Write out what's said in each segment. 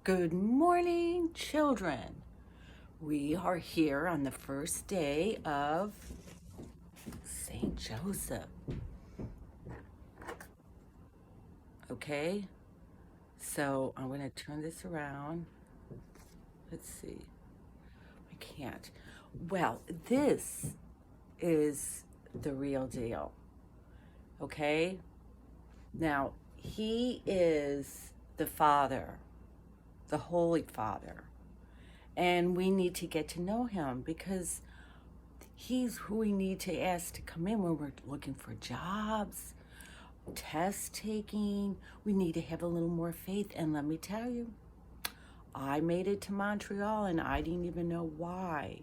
Good morning, children. We are here on the first day of St. Joseph. Okay, so I'm going to turn this around. Let's see. I can't. Well, this is the real deal. Okay? Now, he is the Father, the Holy Father. And we need to get to know him because he's who we need to ask to come in when we're looking for jobs, test taking. We need to have a little more faith. And let me tell you, I made it to Montreal and I didn't even know why.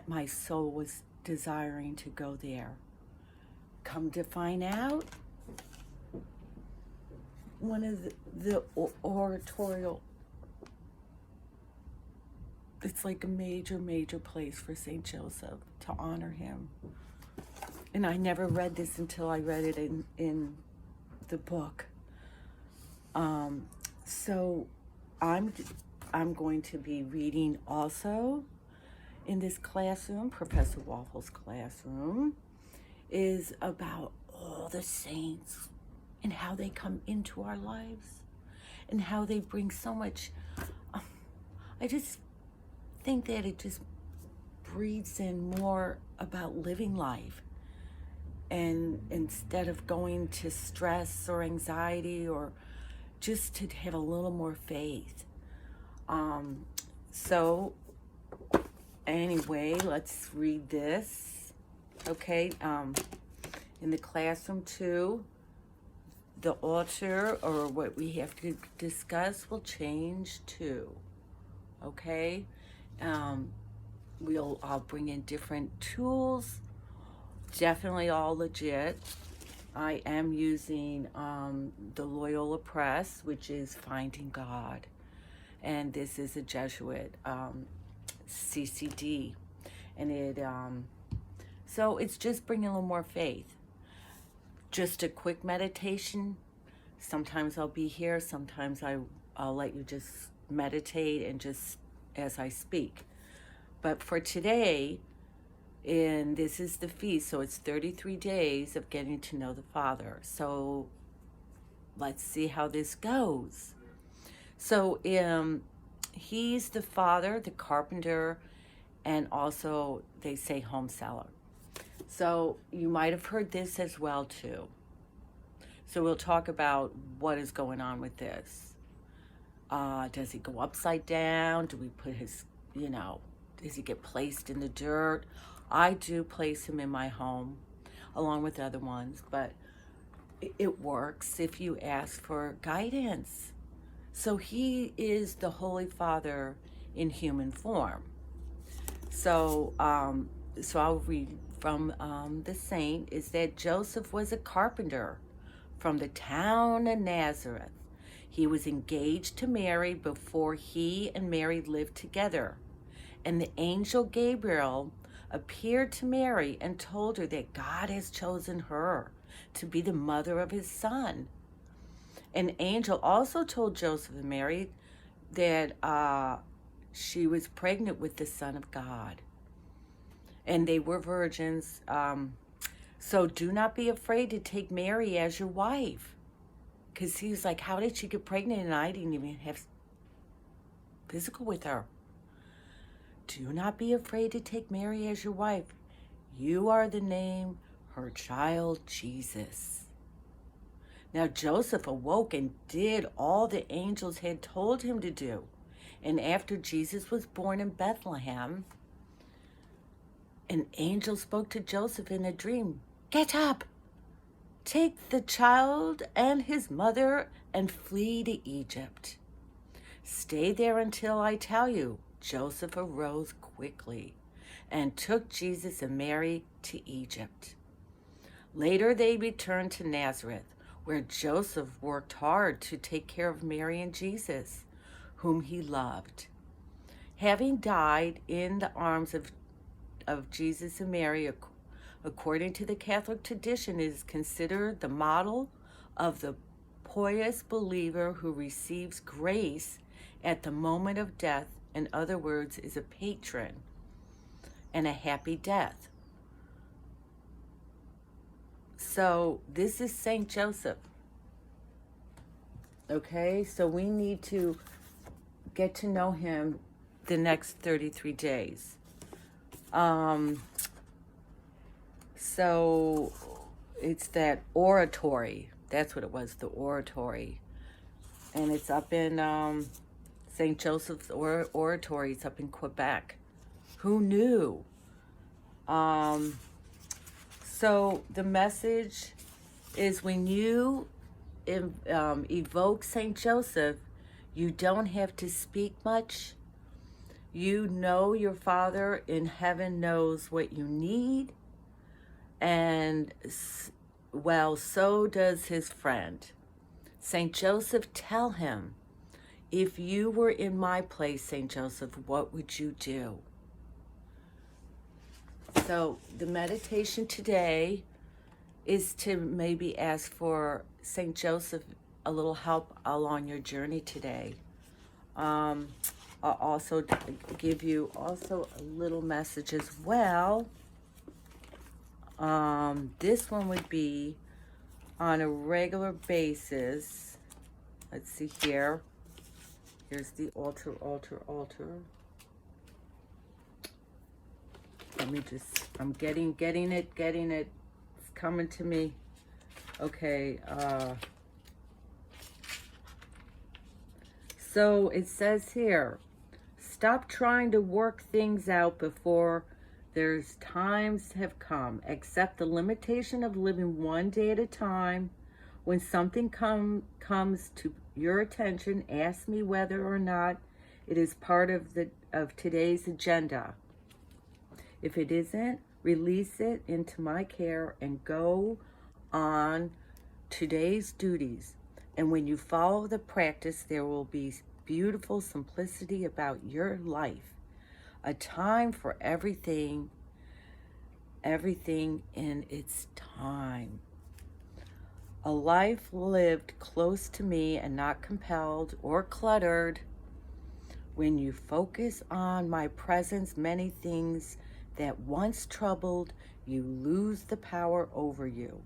My soul was desiring to go there. Come to find out, one of the oratorial, it's like a major place for St. Joseph to honor him. And I never read this until I read it in the book. So I'm going to be reading also in this classroom. Professor Waffles Class Room is about all the saints and how they come into our lives and how they bring so much. I just think that it just breathes in more about living life. And instead of going to stress or anxiety, or just to have a little more faith. So anyway, let's read this. Okay, in the classroom too, the altar or what we have to discuss will change too. Okay, I'll bring in different tools. Definitely all legit. I am using the Loyola Press, which is Finding God. And this is a Jesuit CCD. And so it's just bringing a little more faith. Just a quick meditation. Sometimes I'll be here. Sometimes I'll let you just meditate and just as I speak. But for today, and this is the feast, so it's 33 days of getting to know the Father. So let's see how this goes. So he's the Father, the carpenter, and also they say home seller. So you might have heard this as well too. So we'll talk about what is going on with this. Does he go upside down? Do we put his, does he get placed in the dirt? I do place him in my home along with other ones, but it works if you ask for guidance. So he is the Holy Father in human form. So I'll read from the saint is that Joseph was a carpenter from the town of Nazareth. He was engaged to Mary before he and Mary lived together. And the angel Gabriel appeared to Mary and told her that God has chosen her to be the mother of his son. An angel also told Joseph and Mary that she was pregnant with the Son of God. And they were virgins. So do not be afraid to take Mary as your wife. Because he was like, how did she get pregnant and I didn't even have physical with her? Do not be afraid to take Mary as your wife. You are the name her child Jesus. Now Joseph awoke and did all the angels had told him to do. And after Jesus was born in Bethlehem, an angel spoke to Joseph in a dream. Get up, take the child and his mother and flee to Egypt. Stay there until I tell you. Joseph arose quickly and took Jesus and Mary to Egypt. Later they returned to Nazareth, where Joseph worked hard to take care of Mary and Jesus, whom he loved. Having died in the arms of Jesus and Mary, according to the Catholic tradition, is considered the model of the pious believer who receives grace at the moment of death. In other words, is a patron and a happy death. So this is Saint Joseph. Okay, so we need to get to know him the next 33 days. So it's that oratory. That's what it was, the oratory. And it's up in St. Joseph's Oratory. It's up in Quebec. Who knew? So the message is when you evoke St. Joseph, you don't have to speak much. You know your Father in heaven knows what you need. And, well, so does his friend. St. Joseph, tell him, if you were in my place, St. Joseph, what would you do? So the meditation today is to maybe ask for St. Joseph a little help along your journey today. I'll also give you also a little message as well. This one would be on a regular basis. Let's see here. Here's the altar. Let me just, I'm getting it. It's coming to me. Okay, so it says here, stop trying to work things out before there's times have come. Accept the limitation of living one day at a time. When something comes to your attention, ask me whether or not it is part of today's agenda. If it isn't, release it into my care and go on today's duties. And when you follow the practice, there will be beautiful simplicity about your life. A time for everything in its time. A life lived close to me and not compelled or cluttered. When you focus on my presence, many things that once troubled you lose the power over you.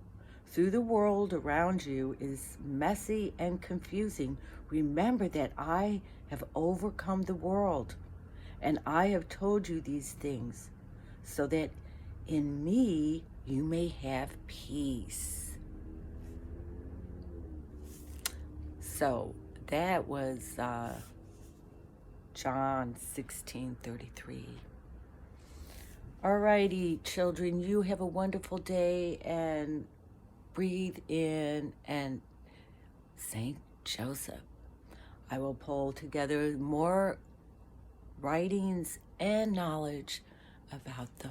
Through the world around you is messy and confusing. Remember that I have overcome the world, and I have told you these things so that in me you may have peace. So that was John 16:33. Alrighty, children, you have a wonderful day, and breathe in and Saint Joseph. I will pull together more writings and knowledge about the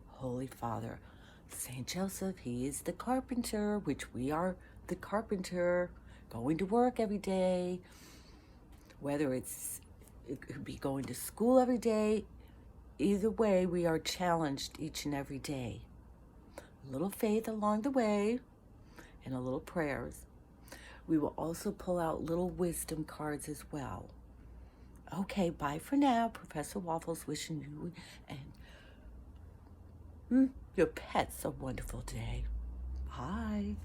Holy Father. Saint Joseph, he is the carpenter, which we are the carpenter, going to work every day, whether it could be going to school every day. Either way, we are challenged each and every day. A little faith along the way and a little prayers. We will also pull out little wisdom cards as well. Okay, bye for now. Professor Waffles wishing you and your pets a wonderful day. Bye.